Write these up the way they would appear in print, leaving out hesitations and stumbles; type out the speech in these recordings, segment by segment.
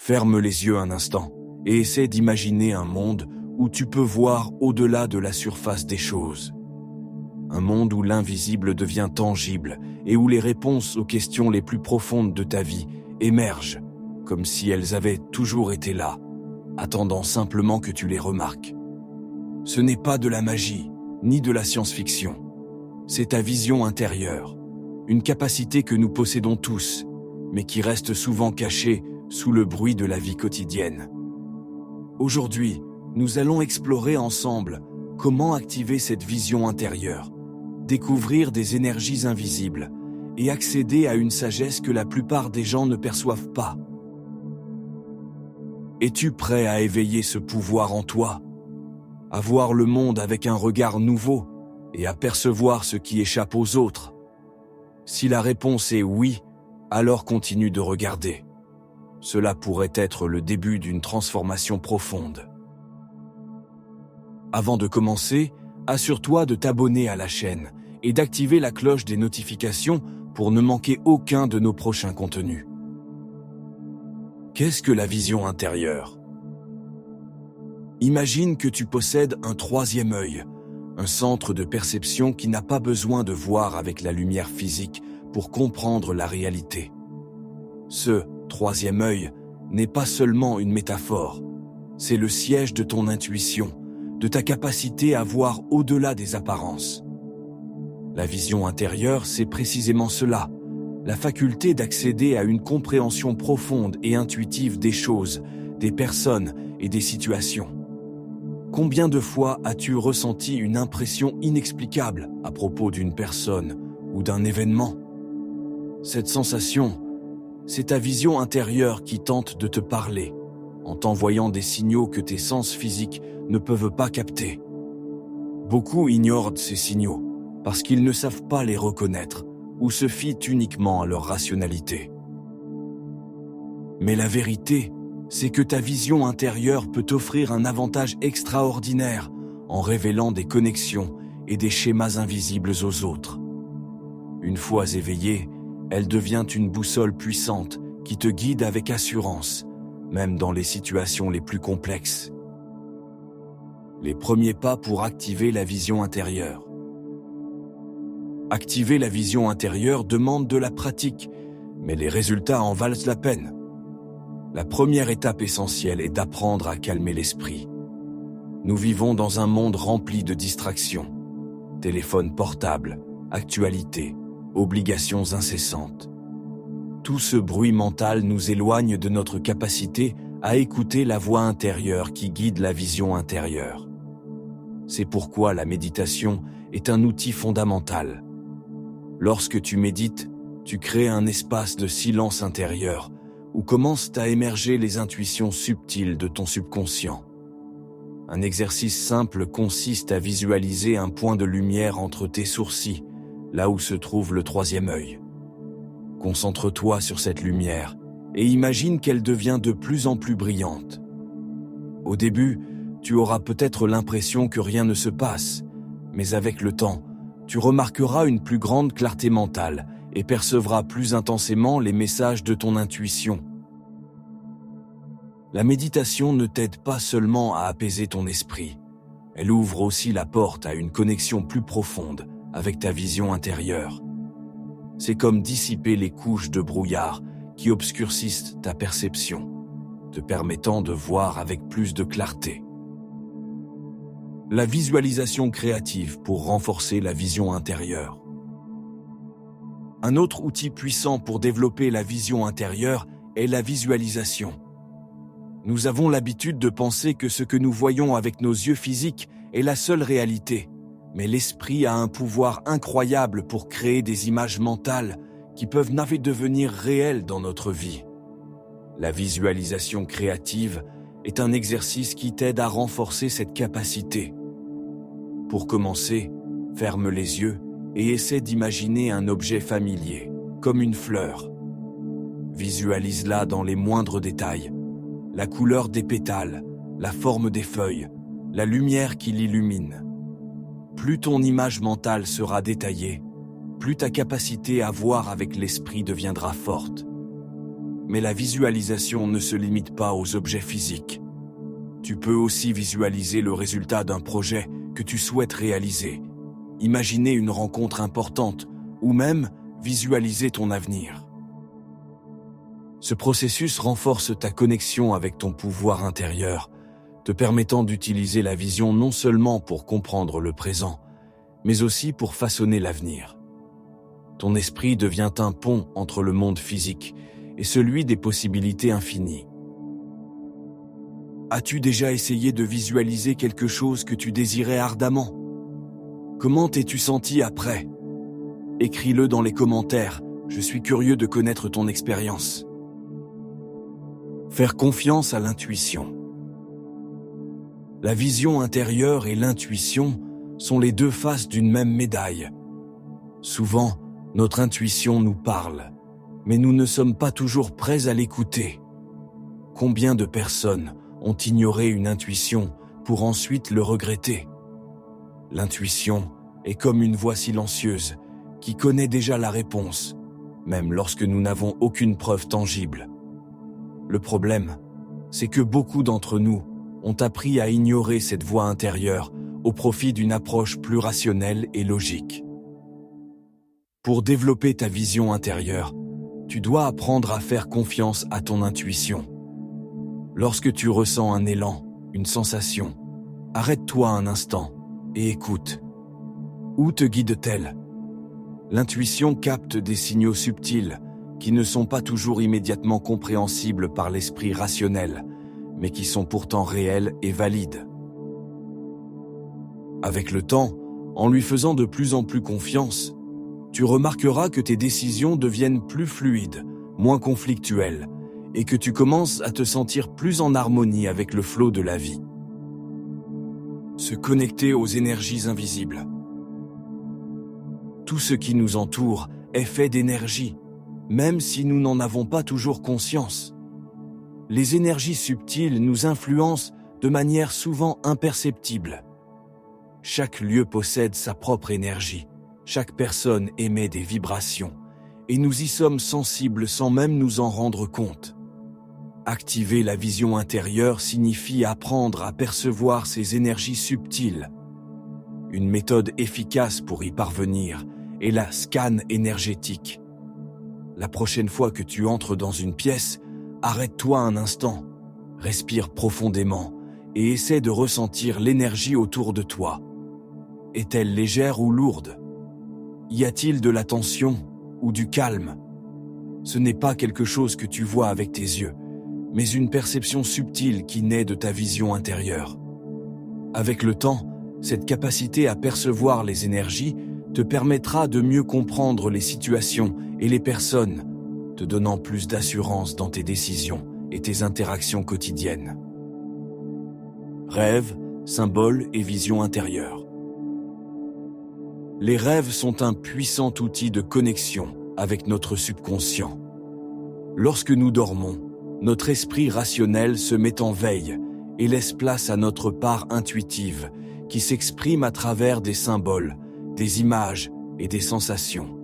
Ferme les yeux un instant et essaie d'imaginer un monde où tu peux voir au-delà de la surface des choses. Un monde où l'invisible devient tangible et où les réponses aux questions les plus profondes de ta vie émergent, comme si elles avaient toujours été là, attendant simplement que tu les remarques. Ce n'est pas de la magie, ni de la science-fiction. C'est ta vision intérieure, une capacité que nous possédons tous, mais qui reste souvent cachée sous le bruit de la vie quotidienne. Aujourd'hui, nous allons explorer ensemble comment activer cette vision intérieure, découvrir des énergies invisibles et accéder à une sagesse que la plupart des gens ne perçoivent pas. Es-tu prêt à éveiller ce pouvoir en toi, à voir le monde avec un regard nouveau et à percevoir ce qui échappe aux autres? Si la réponse est oui, alors continue de regarder. Cela pourrait être le début d'une transformation profonde. Avant de commencer, assure-toi de t'abonner à la chaîne et d'activer la cloche des notifications pour ne manquer aucun de nos prochains contenus. Qu'est-ce que la vision intérieure? Imagine que tu possèdes un troisième œil, un centre de perception qui n'a pas besoin de voir avec la lumière physique pour comprendre la réalité. Ce troisième œil n'est pas seulement une métaphore, c'est le siège de ton intuition, de ta capacité à voir au-delà des apparences. La vision intérieure, c'est précisément cela, la faculté d'accéder à une compréhension profonde et intuitive des choses, des personnes et des situations. Combien de fois as-tu ressenti une impression inexplicable à propos d'une personne ou d'un événement? Cette sensation, c'est ta vision intérieure qui tente de te parler, en t'envoyant des signaux que tes sens physiques ne peuvent pas capter. Beaucoup ignorent ces signaux parce qu'ils ne savent pas les reconnaître ou se fient uniquement à leur rationalité. Mais la vérité, c'est que ta vision intérieure peut t'offrir un avantage extraordinaire en révélant des connexions et des schémas invisibles aux autres. Une fois éveillée, elle devient une boussole puissante qui te guide avec assurance, même dans les situations les plus complexes. Les premiers pas pour activer la vision intérieure. Activer la vision intérieure demande de la pratique, mais les résultats en valent la peine. La première étape essentielle est d'apprendre à calmer l'esprit. Nous vivons dans un monde rempli de distractions. Téléphone portable, actualités, obligations incessantes. Tout ce bruit mental nous éloigne de notre capacité à écouter la voix intérieure qui guide la vision intérieure. C'est pourquoi la méditation est un outil fondamental. Lorsque tu médites, tu crées un espace de silence intérieur où commencent à émerger les intuitions subtiles de ton subconscient. Un exercice simple consiste à visualiser un point de lumière entre tes sourcils, là où se trouve le troisième œil. Concentre-toi sur cette lumière et imagine qu'elle devient de plus en plus brillante. Au début, tu auras peut-être l'impression que rien ne se passe, mais avec le temps, tu remarqueras une plus grande clarté mentale et percevras plus intensément les messages de ton intuition. La méditation ne t'aide pas seulement à apaiser ton esprit, elle ouvre aussi la porte à une connexion plus profonde avec ta vision intérieure. C'est comme dissiper les couches de brouillard qui obscurcissent ta perception, te permettant de voir avec plus de clarté. La visualisation créative pour renforcer la vision intérieure. Un autre outil puissant pour développer la vision intérieure est la visualisation. Nous avons l'habitude de penser que ce que nous voyons avec nos yeux physiques est la seule réalité, mais l'esprit a un pouvoir incroyable pour créer des images mentales qui peuvent devenir réelles dans notre vie. La visualisation créative est un exercice qui t'aide à renforcer cette capacité. Pour commencer, ferme les yeux et essaie d'imaginer un objet familier, comme une fleur. Visualise-la dans les moindres détails, la couleur des pétales, la forme des feuilles, la lumière qui l'illumine. Plus ton image mentale sera détaillée, plus ta capacité à voir avec l'esprit deviendra forte. Mais la visualisation ne se limite pas aux objets physiques. Tu peux aussi visualiser le résultat d'un projet que tu souhaites réaliser, imaginer une rencontre importante ou même visualiser ton avenir. Ce processus renforce ta connexion avec ton pouvoir intérieur, te permettant d'utiliser la vision non seulement pour comprendre le présent, mais aussi pour façonner l'avenir. Ton esprit devient un pont entre le monde physique et celui des possibilités infinies. As-tu déjà essayé de visualiser quelque chose que tu désirais ardemment? Comment t'es-tu senti après? Écris-le dans les commentaires, je suis curieux de connaître ton expérience. Faire confiance à l'intuition. La vision intérieure et l'intuition sont les deux faces d'une même médaille. Souvent, notre intuition nous parle, mais nous ne sommes pas toujours prêts à l'écouter. Combien de personnes ont ignoré une intuition pour ensuite le regretter? L'intuition est comme une voix silencieuse qui connaît déjà la réponse, même lorsque nous n'avons aucune preuve tangible. Le problème, c'est que beaucoup d'entre nous ont appris à ignorer cette voix intérieure au profit d'une approche plus rationnelle et logique. Pour développer ta vision intérieure, tu dois apprendre à faire confiance à ton intuition. Lorsque tu ressens un élan, une sensation, arrête-toi un instant et écoute. Où te guide-t-elle? L'intuition capte des signaux subtils qui ne sont pas toujours immédiatement compréhensibles par l'esprit rationnel, mais qui sont pourtant réels et valides. Avec le temps, en lui faisant de plus en plus confiance, tu remarqueras que tes décisions deviennent plus fluides, moins conflictuelles, et que tu commences à te sentir plus en harmonie avec le flot de la vie. Se connecter aux énergies invisibles. Tout ce qui nous entoure est fait d'énergie, même si nous n'en avons pas toujours conscience. Les énergies subtiles nous influencent de manière souvent imperceptible. Chaque lieu possède sa propre énergie, chaque personne émet des vibrations, et nous y sommes sensibles sans même nous en rendre compte. Activer la vision intérieure signifie apprendre à percevoir ces énergies subtiles. Une méthode efficace pour y parvenir est la scan énergétique. La prochaine fois que tu entres dans une pièce, arrête-toi un instant, respire profondément et essaie de ressentir l'énergie autour de toi. Est-elle légère ou lourde? Y a-t-il de la tension ou du calme? Ce n'est pas quelque chose que tu vois avec tes yeux, mais une perception subtile qui naît de ta vision intérieure. Avec le temps, cette capacité à percevoir les énergies te permettra de mieux comprendre les situations et les personnes, te donnant plus d'assurance dans tes décisions et tes interactions quotidiennes. Rêves, symboles et vision intérieure. Les rêves sont un puissant outil de connexion avec notre subconscient. Lorsque nous dormons, notre esprit rationnel se met en veille et laisse place à notre part intuitive qui s'exprime à travers des symboles, des images et des sensations.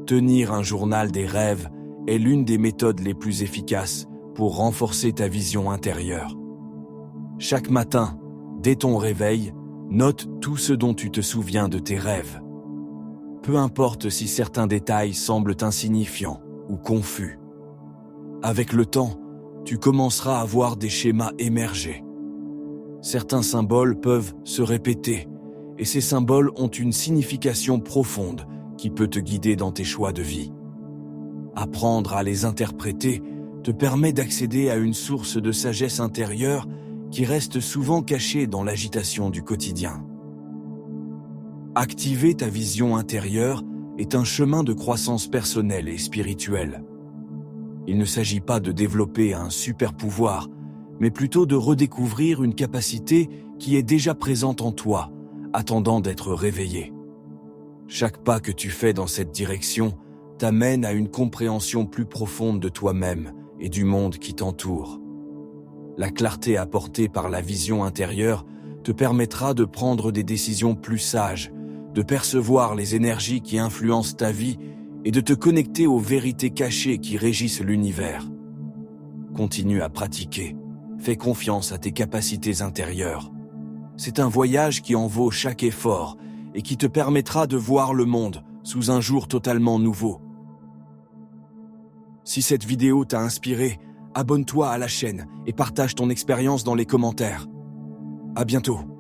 Tenir un journal des rêves est l'une des méthodes les plus efficaces pour renforcer ta vision intérieure. Chaque matin, dès ton réveil, note tout ce dont tu te souviens de tes rêves. Peu importe si certains détails semblent insignifiants ou confus. Avec le temps, tu commenceras à voir des schémas émerger. Certains symboles peuvent se répéter, et ces symboles ont une signification profonde qui peut te guider dans tes choix de vie. Apprendre à les interpréter te permet d'accéder à une source de sagesse intérieure qui reste souvent cachée dans l'agitation du quotidien. Activer ta vision intérieure est un chemin de croissance personnelle et spirituelle. Il ne s'agit pas de développer un super pouvoir, mais plutôt de redécouvrir une capacité qui est déjà présente en toi, attendant d'être réveillée. Chaque pas que tu fais dans cette direction t'amène à une compréhension plus profonde de toi-même et du monde qui t'entoure. La clarté apportée par la vision intérieure te permettra de prendre des décisions plus sages, de percevoir les énergies qui influencent ta vie et de te connecter aux vérités cachées qui régissent l'univers. Continue à pratiquer, fais confiance à tes capacités intérieures. C'est un voyage qui en vaut chaque effort et qui te permettra de voir le monde sous un jour totalement nouveau. Si cette vidéo t'a inspiré, abonne-toi à la chaîne et partage ton expérience dans les commentaires. À bientôt.